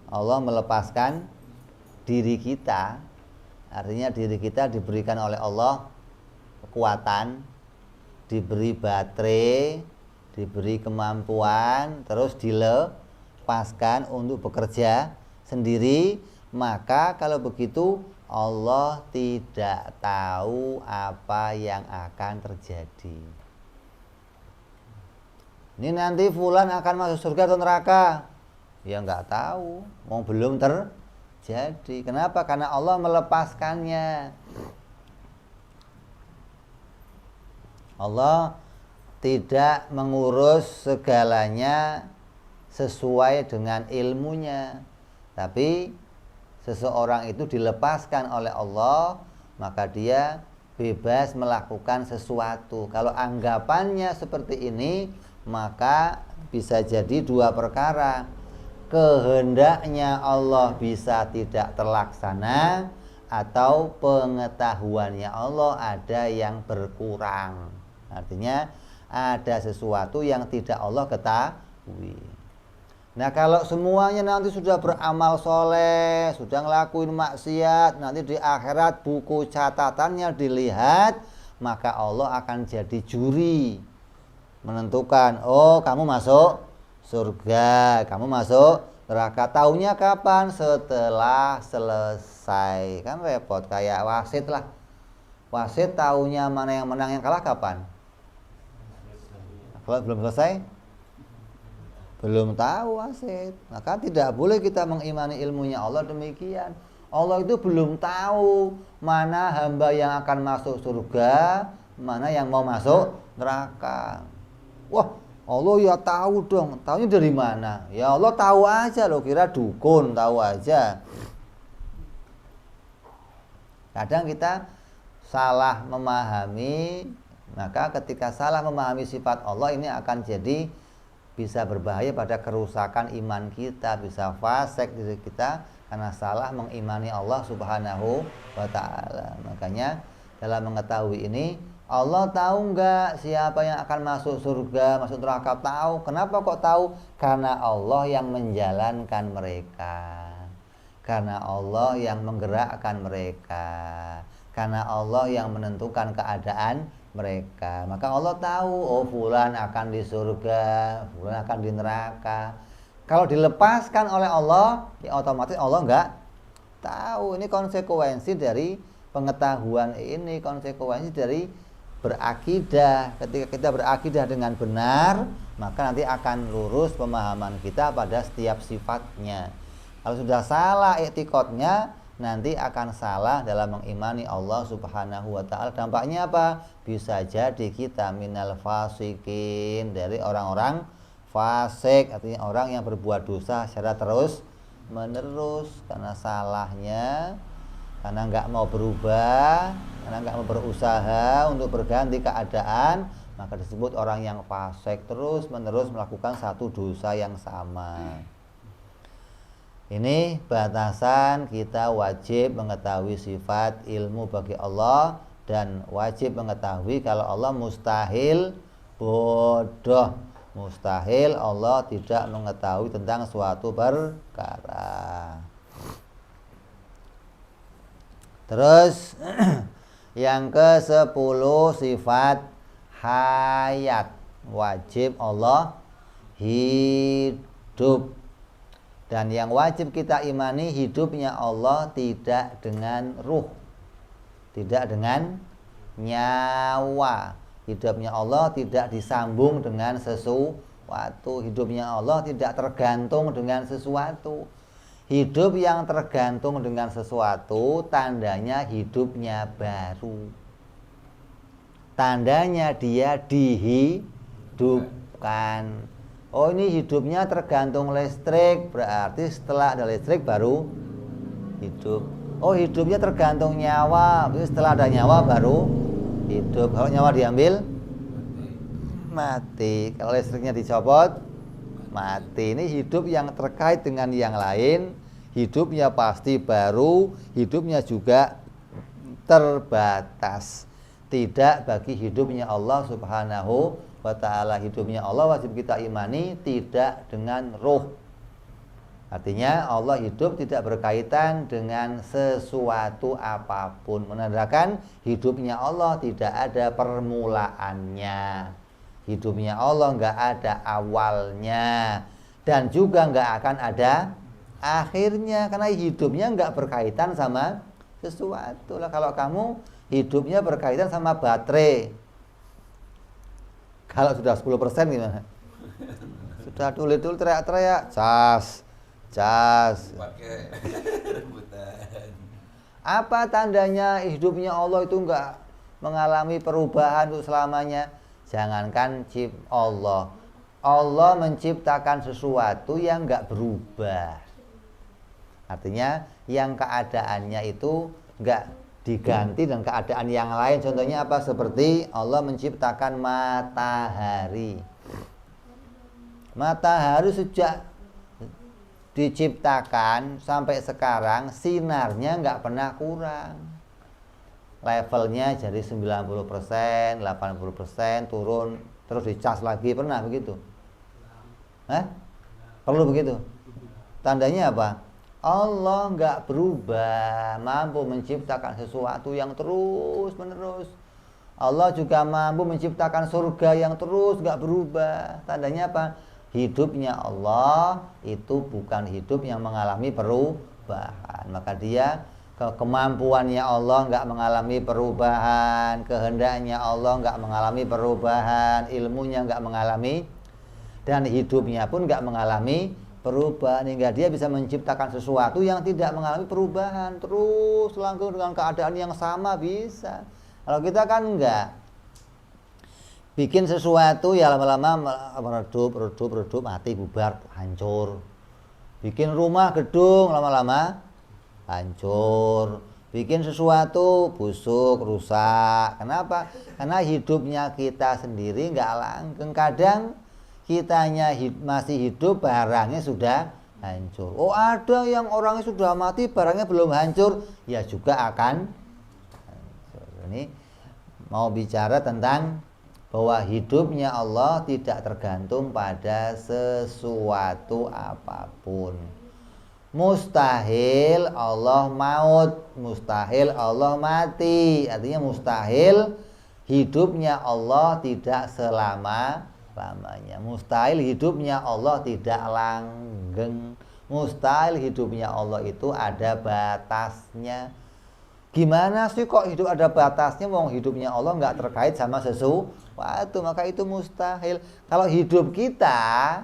Allah melepaskan diri kita, artinya diri kita diberikan oleh Allah kekuatan, diberi baterai, diberi kemampuan, terus dilepaskan untuk bekerja sendiri. Maka kalau begitu Allah tidak tahu apa yang akan terjadi. Ini nanti fulan akan masuk surga atau neraka? Ya nggak tahu, mau belum terjadi. Kenapa? Karena Allah melepaskannya. Allah tidak mengurus segalanya sesuai dengan ilmunya. Tapi seseorang itu dilepaskan oleh Allah, maka dia bebas melakukan sesuatu. Kalau anggapannya seperti ini, maka bisa jadi dua perkara. Kehendaknya Allah bisa tidak terlaksana, atau pengetahuannya Allah ada yang berkurang. Artinya ada sesuatu yang tidak Allah ketahui. Nah, kalau semuanya nanti sudah beramal soleh, sudah ngelakuin maksiat, nanti di akhirat buku catatannya dilihat, maka Allah akan jadi juri menentukan, oh kamu masuk surga, kamu masuk neraka. Taunya kapan? Setelah selesai. Kan repot, kayak wasit lah. Wasit taunya mana yang menang yang kalah kapan? Kalau belum selesai, belum tahu wasit. Maka tidak boleh kita mengimani ilmunya Allah demikian. Allah itu belum tahu mana hamba yang akan masuk surga, mana yang mau masuk neraka. Wah, Allah ya tahu dong. Tahunya dari mana? Ya Allah tahu aja loh, kira dukun tahu aja. Kadang kita salah memahami, maka ketika salah memahami sifat Allah ini akan jadi bisa berbahaya pada kerusakan iman kita, bisa fasik diri kita karena salah mengimani Allah Subhanahu wa ta'ala. Makanya dalam mengetahui ini, Allah tahu enggak siapa yang akan masuk surga, masuk neraka? Tahu. Kenapa kok tahu? Karena Allah yang menjalankan mereka. Karena Allah yang menggerakkan mereka. Karena Allah yang menentukan keadaan mereka. Maka Allah tahu, oh fulan akan di surga, fulan akan di neraka. Kalau dilepaskan oleh Allah, ya otomatis Allah enggak tahu. Ini konsekuensi dari pengetahuan ini, konsekuensi dari berakidah. Ketika kita berakidah dengan benar, maka nanti akan lurus pemahaman kita pada setiap sifatnya. Kalau sudah salah i'tiqadnya, nanti akan salah dalam mengimani Allah Subhanahu wa ta'ala. Dampaknya apa? Bisa jadi kita minal fasikin, dari orang-orang fasik, artinya orang yang berbuat dosa secara terus menerus karena salahnya, karena nggak mau berubah, karena nggak mau berusaha untuk berganti keadaan, maka disebut orang yang fasik, terus menerus melakukan satu dosa yang sama. Ini batasan kita wajib mengetahui sifat ilmu bagi Allah, dan wajib mengetahui kalau Allah mustahil bodoh, mustahil Allah tidak mengetahui tentang suatu perkara. Terus yang ke-10 sifat hayat. Wajib Allah hidup. Dan yang wajib kita imani, hidupnya Allah tidak dengan ruh, tidak dengan nyawa. Hidupnya Allah tidak disambung dengan sesuatu. Hidupnya Allah tidak tergantung dengan sesuatu. Hidup yang tergantung dengan sesuatu, tandanya hidupnya baru. Tandanya dia dihidupkan. Oh, ini hidupnya tergantung listrik, berarti setelah ada listrik baru hidup. Oh, hidupnya tergantung nyawa, berarti setelah ada nyawa baru hidup. Kalau nyawa diambil, mati. Kalau listriknya dicopot, mati. Ini hidup yang terkait dengan yang lain. Hidupnya pasti baru, hidupnya juga terbatas. Tidak bagi hidupnya Allah Subhanahu wa ta'ala. Hidupnya Allah wajib kita imani tidak dengan ruh. Artinya Allah hidup tidak berkaitan dengan sesuatu apapun, menandakan hidupnya Allah tidak ada permulaannya. Hidupnya Allah nggak ada awalnya, dan juga nggak akan ada akhirnya, karena hidupnya nggak berkaitan sama sesuatu. Lah kalau kamu hidupnya berkaitan sama baterai, kalau sudah 10% gimana? Sudah tulis-tulis teriak-teriak, cas. Pakai rebutan. Apa tandanya hidupnya Allah itu enggak mengalami perubahan untuk selamanya? Jangankan Allah menciptakan sesuatu yang enggak berubah. Artinya yang keadaannya itu enggak diganti dengan keadaan yang lain. Contohnya apa? Seperti Allah menciptakan matahari. Matahari sejak diciptakan sampai sekarang sinarnya nggak pernah kurang. Levelnya jadi 90%, 80% turun, terus dicas lagi, pernah begitu? Perlu begitu? Tandanya apa? Allah nggak berubah, mampu menciptakan sesuatu yang terus menerus. Allah juga mampu menciptakan surga yang terus nggak berubah. Tandanya apa? Hidupnya Allah itu bukan hidup yang mengalami perubahan. Maka dia kemampuannya Allah nggak mengalami perubahan, kehendaknya Allah nggak mengalami perubahan, ilmunya nggak mengalami, dan hidupnya pun nggak mengalami perubahan, hingga dia bisa menciptakan sesuatu yang tidak mengalami perubahan, terus langgeng dengan keadaan yang sama bisa. Kalau kita kan enggak, bikin sesuatu ya lama-lama redup, mati, bubar, hancur. Bikin rumah, gedung, lama-lama hancur. Bikin sesuatu busuk, rusak. Kenapa? Karena hidupnya kita sendiri nggak langgeng. Kadang kitanya masih hidup, barangnya sudah hancur. Oh, ada yang orangnya sudah mati, barangnya belum hancur, ya juga akan hancur. Ini mau bicara tentang bahwa hidupnya Allah tidak tergantung pada sesuatu apapun. Mustahil Allah maut, mustahil Allah mati. Artinya mustahil hidupnya Allah tidak selama-lamanya. Mustahil hidupnya Allah tidak langgeng. Mustahil hidupnya Allah itu ada batasnya. Gimana sih kok hidup ada batasnya? Wong hidupnya Allah nggak terkait sama sesuatu, maka itu mustahil. Kalau hidup kita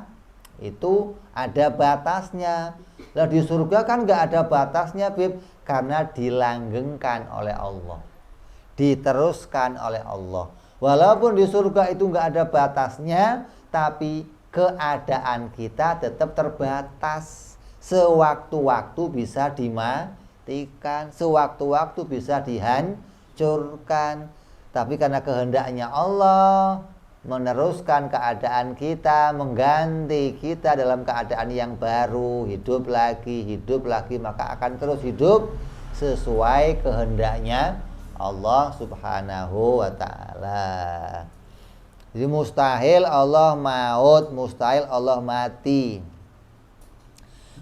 itu ada batasnya. Lah di surga kan nggak ada batasnya, Bib, karena dilanggengkan oleh Allah, diteruskan oleh Allah. Walaupun di surga itu nggak ada batasnya, tapi keadaan kita tetap terbatas. Sewaktu-waktu bisa dimatikan, sewaktu-waktu bisa dihancurkan. Tapi karena kehendaknya Allah meneruskan keadaan kita, mengganti kita dalam keadaan yang baru, hidup lagi, maka akan terus hidup sesuai kehendaknya Allah Subhanahu wa ta'ala. Jadi mustahil Allah maut, mustahil Allah mati.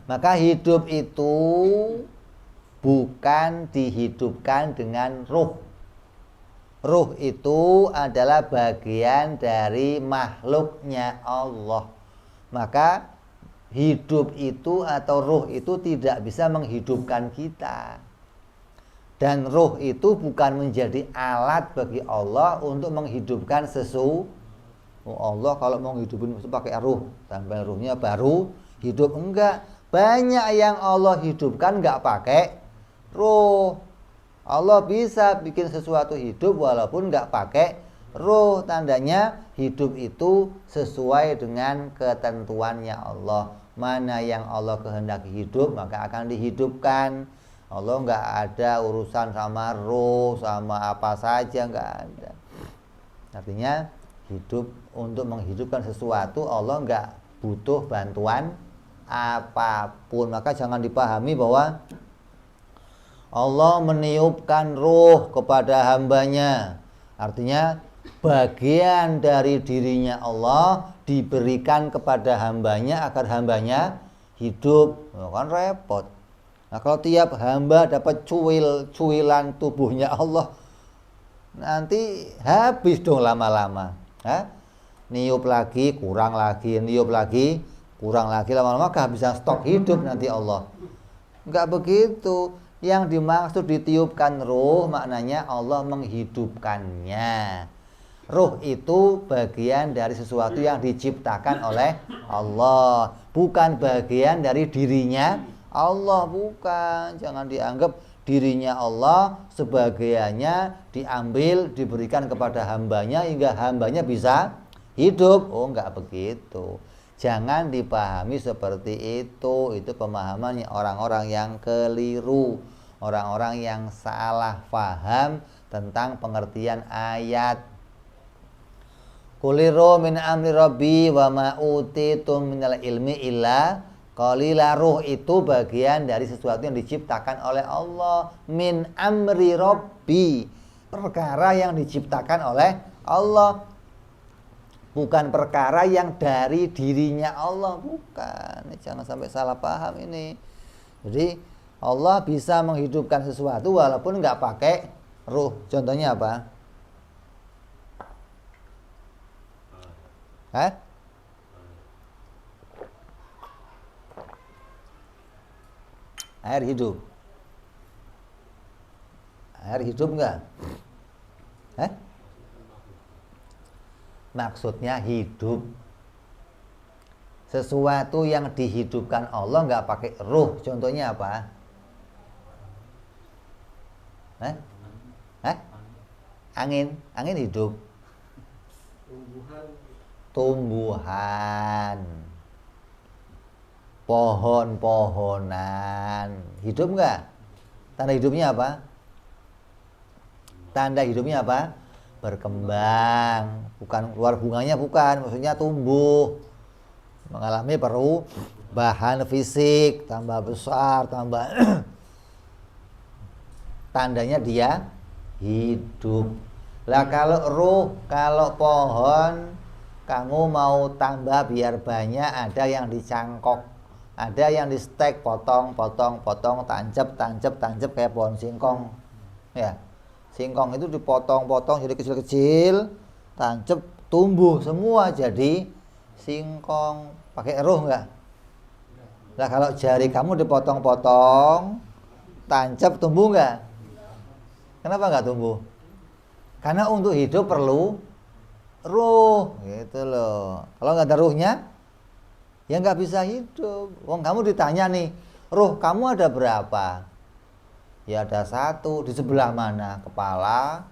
Maka hidup itu bukan dihidupkan dengan ruh. Ruh itu adalah bagian dari makhluknya Allah. Maka hidup itu atau ruh itu tidak bisa menghidupkan kita. Dan ruh itu bukan menjadi alat bagi Allah untuk menghidupkan sesuatu. Allah kalau mau hidupin itu pakai ruh, sampai ruhnya baru hidup. Enggak. Banyak yang Allah hidupkan enggak pakai ruh. Allah bisa bikin sesuatu hidup walaupun nggak pakai ruh. Tandanya hidup itu sesuai dengan ketentuannya Allah. Mana yang Allah kehendaki hidup, maka akan dihidupkan. Allah nggak ada urusan sama ruh, sama apa saja, nggak ada. Artinya hidup, untuk menghidupkan sesuatu Allah nggak butuh bantuan apapun. Maka jangan dipahami bahwa Allah meniupkan ruh kepada hambanya. Artinya bagian dari dirinya Allah diberikan kepada hambanya agar hambanya hidup. Kan repot. Nah, kalau tiap hamba dapat cuilan tubuhnya Allah, nanti habis dong lama-lama. Niup lagi, kurang lagi, niup lagi, kurang lagi, lama-lama kehabisan stok hidup nanti Allah. Enggak begitu. Yang dimaksud ditiupkan ruh maknanya Allah menghidupkannya. Ruh itu bagian dari sesuatu yang diciptakan oleh Allah, bukan bagian dari dirinya Allah, bukan. Jangan dianggap dirinya Allah sebagiannya diambil diberikan kepada hambanya hingga hambanya bisa hidup. Oh, enggak begitu. Jangan dipahami seperti itu. Itu pemahamannya orang-orang yang keliru, orang-orang yang salah paham tentang pengertian ayat. Kuliru min amri rabbi wa ma utitum minal ilmi illa qalila. Ruh itu bagian dari sesuatu yang diciptakan oleh Allah. Min amri rabbi, perkara yang diciptakan oleh Allah, bukan perkara yang dari dirinya Allah, bukan. Jangan sampai salah paham ini. Jadi Allah bisa menghidupkan sesuatu walaupun nggak pakai ruh. Contohnya apa? Air hidup. Air hidup enggak? Maksudnya hidup. Sesuatu yang dihidupkan Allah enggak pakai ruh. Contohnya apa? Angin hidup. Tumbuhan. Pohon-pohonan. Hidup enggak? Tanda hidupnya apa? Tanda hidupnya apa? Berkembang. Bukan keluar bunganya, bukan. Maksudnya tumbuh. Mengalami perubahan fisik. Tambah besar, tambah tandanya dia hidup. Lah kalau ruh, kalau pohon kamu mau tambah biar banyak, ada yang dicangkok, ada yang di stek, potong, tancap kayak pohon singkong. Ya. Singkong itu dipotong-potong jadi kecil-kecil, tancap, tumbuh semua jadi singkong. Pakai ruh enggak? Lah kalau jari kamu dipotong-potong, tancap, tumbuh enggak? Kenapa enggak tumbuh? Karena untuk hidup perlu ruh, gitu loh. Kalau nggak ada ruhnya, ya nggak bisa hidup. Wong kamu ditanya nih, ruh kamu ada berapa? Ya ada satu. Di sebelah mana? Kepala,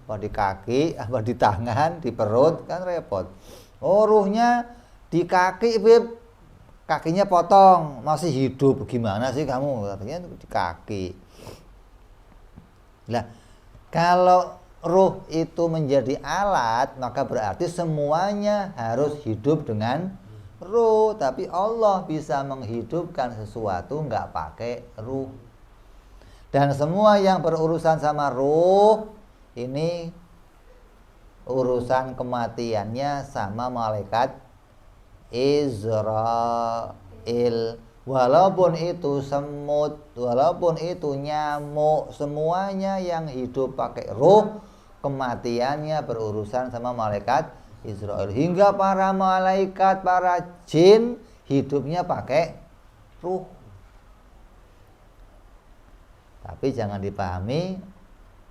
apa di kaki, apa di tangan, di perut, kan repot. Oh ruhnya di kaki, Beb. Kakinya potong, masih hidup. Gimana sih kamu? Katanya di kaki. Lah, kalau ruh itu menjadi alat, maka berarti semuanya harus hidup dengan ruh. Tapi Allah bisa menghidupkan sesuatu nggak pakai ruh. Dan semua yang berurusan sama ruh, ini urusan kematiannya sama malaikat Israel. Walaupun itu semut, walaupun itu nyamuk, semuanya yang hidup pakai ruh, kematiannya berurusan sama malaikat Israel. Hingga para malaikat, para jin hidupnya pakai ruh. Tapi jangan dipahami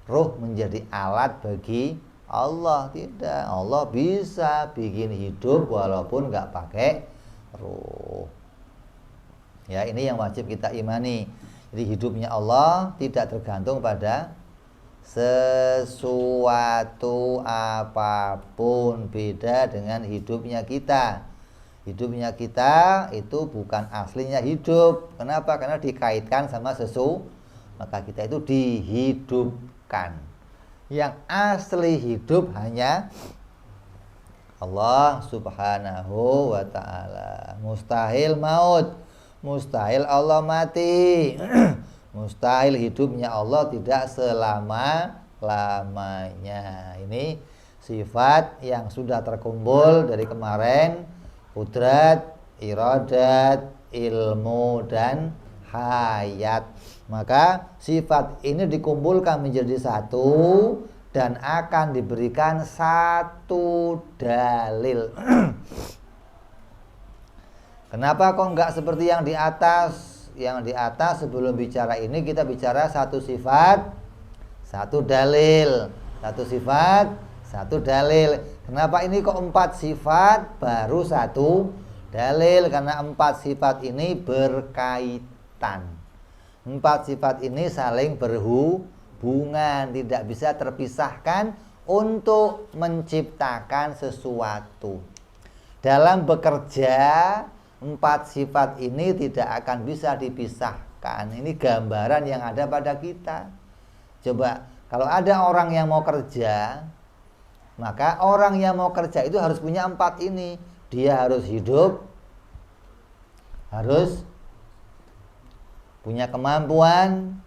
ruh menjadi alat bagi Allah. Tidak, Allah bisa bikin hidup walaupun nggak pakai ruh. Ya, ini yang wajib kita imani. Jadi hidupnya Allah tidak tergantung pada sesuatu apapun, beda dengan hidupnya kita. Hidupnya kita itu bukan aslinya hidup. Kenapa? Karena dikaitkan sama sesuatu, maka kita itu dihidupkan. Yang asli hidup hanya Allah subhanahu wa ta'ala. Mustahil maut, mustahil Allah mati. Mustahil hidupnya Allah tidak selama-lamanya. Ini sifat yang sudah terkumpul dari kemarin: qudrat, iradat, ilmu, dan hayat. Maka sifat ini dikumpulkan menjadi satu dan akan diberikan satu dalil. Kenapa kok enggak seperti yang di atas? Yang di atas sebelum bicara ini kita bicara satu sifat, satu dalil. Satu sifat, satu dalil. Kenapa ini kok 4 sifat baru satu dalil? Karena 4 sifat ini berkaitan. 4 sifat ini saling berhubungan, tidak bisa terpisahkan untuk menciptakan sesuatu. Dalam bekerja, 4 sifat ini tidak akan bisa dipisahkan. Ini gambaran yang ada pada kita. Coba, kalau ada orang yang mau kerja, maka orang yang mau kerja itu harus punya 4 ini. Dia harus hidup, harus punya kemampuan,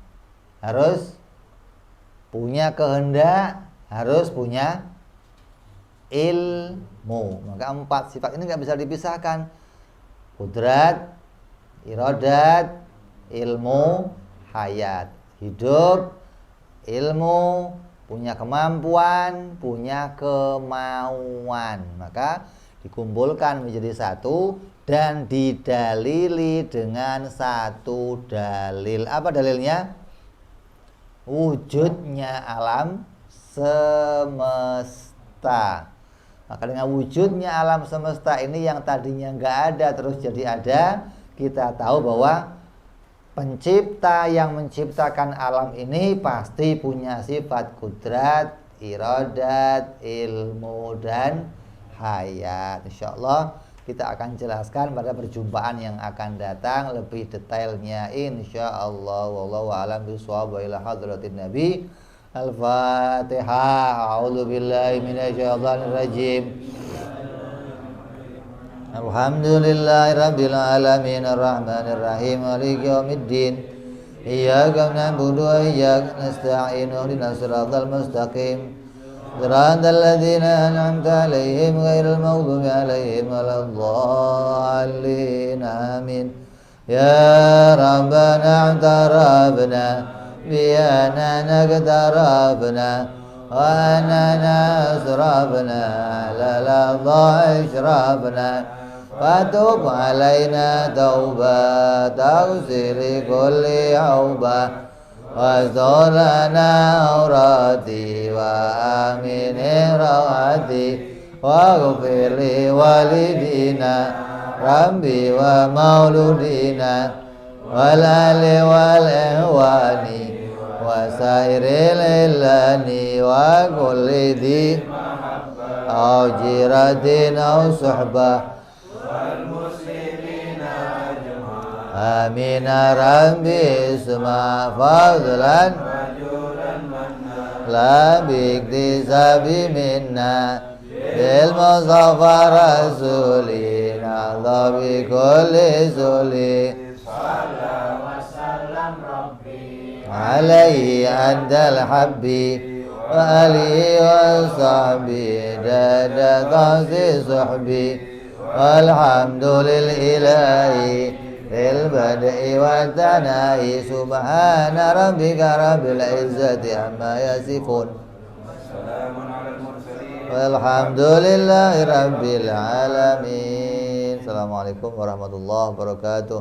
harus punya kehendak, harus punya ilmu. Maka 4 sifat ini nggak bisa dipisahkan. Qudrat, iradat, ilmu, hayat. Hidup, ilmu, punya kemampuan, punya kemauan. Maka dikumpulkan menjadi satu dan didalili dengan satu dalil. Apa dalilnya? wujudnya alam semesta. Maka dengan wujudnya alam semesta ini yang tadinya nggak ada terus jadi ada, kita tahu bahwa pencipta yang menciptakan alam ini pasti punya sifat kudrat, iradat, ilmu, dan hayat. Insyaallah kita akan jelaskan pada perjumpaan yang akan datang lebih detailnya insyaallah. Wallahu a'lam bishawab. Wa ila hadratin nabi. Al-Fatihah. A'udzu billahi minasyaitonir rajim. Alhamdulillahi rabbil alamin arrahmanir rahim maliki yaumiddin. Iyyaka na'budu wa iyyaka nasta'in ihdinas siratal mustaqim. Shiratal ladzina an'amta 'alaihim ghairil maghdubi 'alaihim waladdallin. Amin. Ya Rabbana i'tarafna بأننا اقتربنا وأننا أسرفنا على الأضاء إشرفنا فتوب علينا توبة تغسل كل عوبة واستر لنا عوراتي وآمن رواتي واغفر لوالدينا ربي ومولودينا والآل والإخوان وسائر الإلان وكل ذي أو جيرة أو صحبة والمسلمين أجمعين آمين ربي اسمع فضلا لا باكتساب منا بالمصطفى رسولنا الله بكل سولي عليه أنت الحبي وآله وصحبه داد قصي صحبي والحمد للإله في البدء والثناء سبحان ربك رب العزة عما يصفون والحمد لله رب العالمين. Assalamualaikum warahmatullahi wabarakatuh.